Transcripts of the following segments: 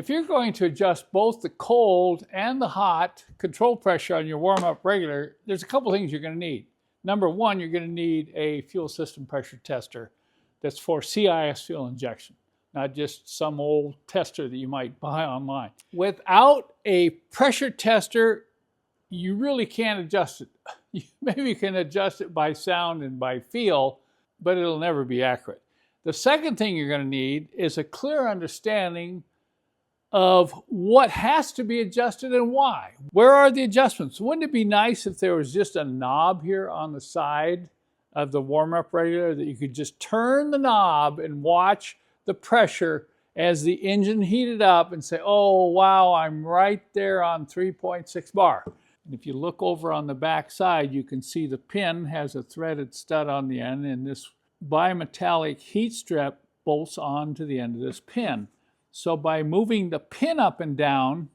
If you're going to adjust both the cold and the hot control pressure on your warm-up regulator, there's a couple things you're going to need. Number one, you're going to need a fuel system pressure tester that's for CIS fuel injection, not just some old tester that you might buy online. Without a pressure tester, you really can't adjust it. Maybe you can adjust it by sound and by feel, but it'll never be accurate. The second thing you're going to need is a clear understanding of what has to be adjusted and why. Where are the adjustments? Wouldn't it be nice if there was just a knob here on the side of the warm-up regulator that you could just turn the knob and watch the pressure as the engine heated up and say, oh, wow, I'm right there on 3.6 bar. And if you look over on the back side, you can see the pin has a threaded stud on the end, and this bimetallic heat strip bolts onto the end of this pin. So by moving the pin up and down,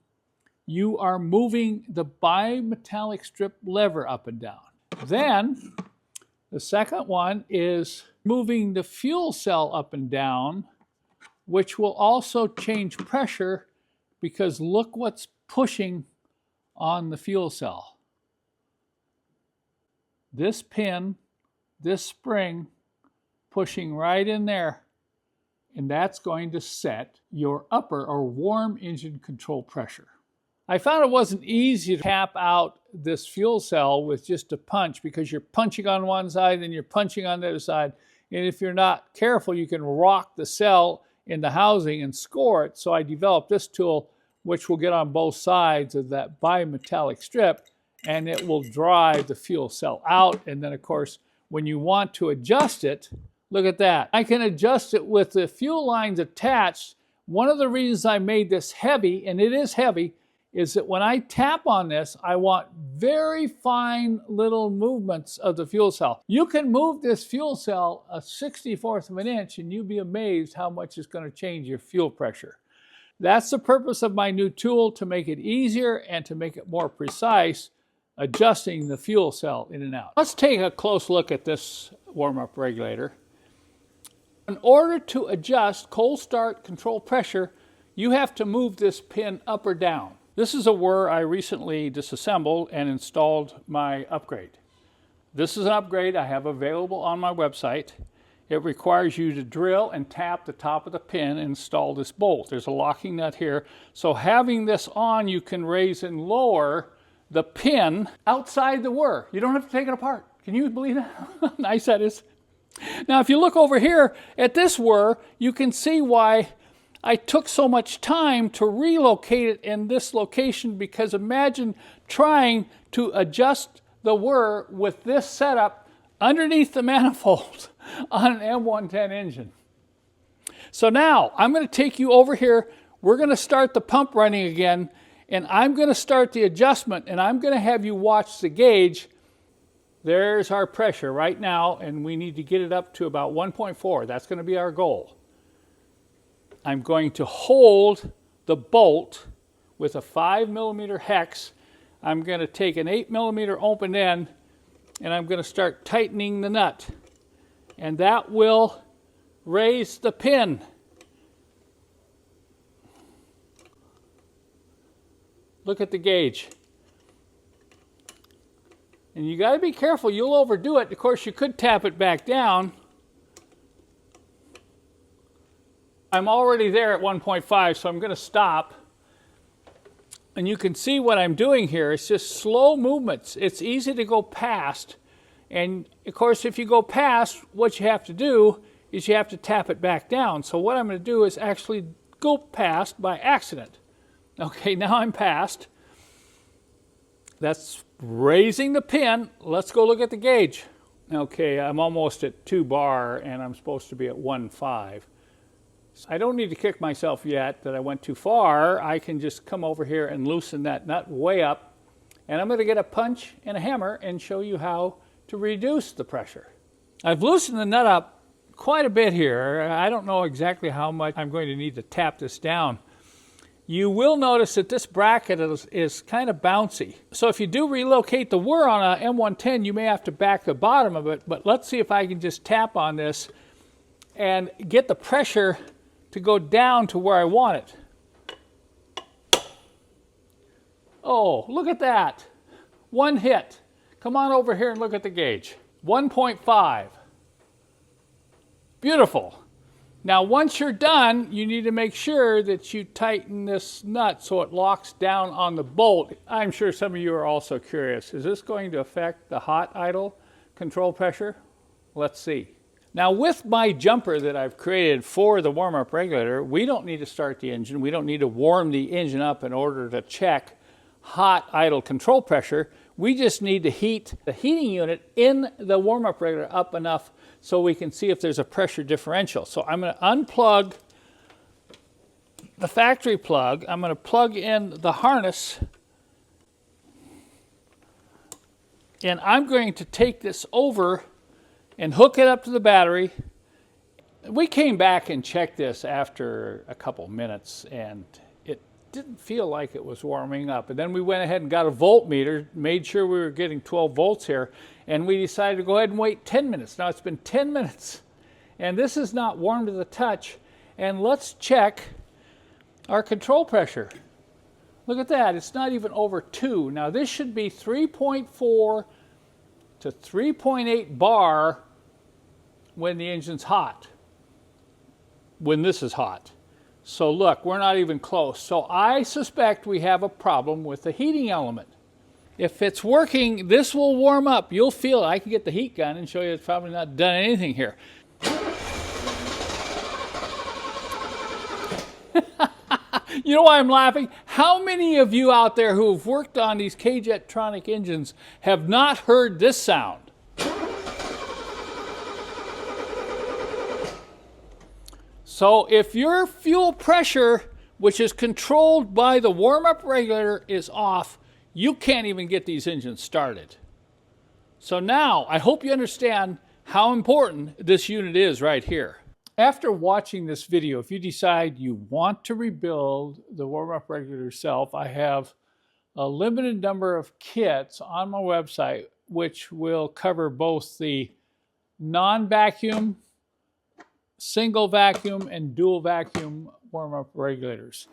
you are moving the bimetallic strip lever up and down. Then the second one is moving the fuel cell up and down, which will also change pressure because look what's pushing on the fuel cell. This pin, this spring, pushing right in there. And that's going to set your upper or warm engine control pressure. I found it wasn't easy to tap out this fuel cell with just a punch because you're punching on one side and you're punching on the other side. And if you're not careful, you can rock the cell in the housing and score it. So I developed this tool, which will get on both sides of that bimetallic strip, and it will drive the fuel cell out. And then, of course, when you want to adjust it, look at that. I can adjust it with the fuel lines attached. One of the reasons I made this heavy, and it is heavy, is that when I tap on this, I want very fine little movements of the fuel cell. You can move this fuel cell a 64th of an inch and you'll be amazed how much it's going to change your fuel pressure. That's the purpose of my new tool, to make it easier and to make it more precise, adjusting the fuel cell in and out. Let's take a close look at this warm-up regulator. In order to adjust cold start control pressure, you have to move this pin up or down. This is a whir I recently disassembled and installed my upgrade. This is an upgrade I have available on my website. It requires you to drill and tap the top of the pin and install this bolt. There's a locking nut here. So having this on, you can raise and lower the pin outside the whir. You don't have to take it apart. Can you believe that? How nice that is? Now, if you look over here at this whir, you can see why I took so much time to relocate it in this location, because imagine trying to adjust the whir with this setup underneath the manifold on an M110 engine. So now I'm going to take you over here. We're going to start the pump running again, and I'm going to start the adjustment, and I'm going to have you watch the gauge. There's our pressure right now, and we need to get it up to about 1.4. That's going to be our goal. I'm going to hold the bolt with a 5mm hex. I'm going to take an 8mm open end, and I'm going to start tightening the nut. And that will raise the pin. Look at the gauge. And you got to be careful, you'll overdo it. Of course, you could tap it back down. I'm already there at 1.5, so I'm going to stop. And you can see what I'm doing here. It's just slow movements. It's easy to go past. And of course, if you go past, what you have to do is you have to tap it back down. So what I'm going to do is actually go past by accident. Okay, now I'm past. That's raising the pin. Let's go look at the gauge. Okay, I'm almost at 2 bar and I'm supposed to be at 1.5. I don't need to kick myself yet that I went too far. I can just come over here and loosen that nut way up. And I'm going to get a punch and a hammer and show you how to reduce the pressure. I've loosened the nut up quite a bit here. I don't know exactly how much I'm going to need to tap this down. You will notice that this bracket is kind of bouncy. So if you do relocate the whir on a M110, you may have to back the bottom of it. But let's see if I can just tap on this and get the pressure to go down to where I want it. Oh, look at that. One hit. Come on over here and look at the gauge. 1.5. Beautiful. Now, once you're done, you need to make sure that you tighten this nut so it locks down on the bolt. I'm sure some of you are also curious. Is this going to affect the hot idle control pressure? Let's see. Now, with my jumper that I've created for the warm-up regulator, we don't need to start the engine. We don't need to warm the engine up in order to check hot idle control pressure. We just need to heat the heating unit in the warm-up regulator up enough so we can see if there's a pressure differential. So I'm going to unplug the factory plug. I'm going to plug in the harness, and I'm going to take this over and hook it up to the battery. We came back and checked this after a couple minutes, and it didn't feel like it was warming up. And then we went ahead and got a voltmeter, made sure we were getting 12 volts here, and we decided to go ahead and wait 10 minutes. Now it's been 10 minutes, and this is not warm to the touch. And let's check our control pressure. Look at that, it's not even over 2. Now this should be 3.4 to 3.8 bar when the engine's hot, when this is hot. So look, we're not even close. So I suspect we have a problem with the heating element. If it's working, this will warm up. You'll feel it. I can get the heat gun and show you it's probably not done anything here. You know why I'm laughing? How many of you out there who have worked on these K-Jetronic engines have not heard this sound? So if your fuel pressure, which is controlled by the warm-up regulator, is off, you can't even get these engines started. So now, I hope you understand how important this unit is right here. After watching this video, if you decide you want to rebuild the warm-up regulator yourself, I have a limited number of kits on my website which will cover both the non-vacuum, single vacuum, and dual vacuum warm-up regulators.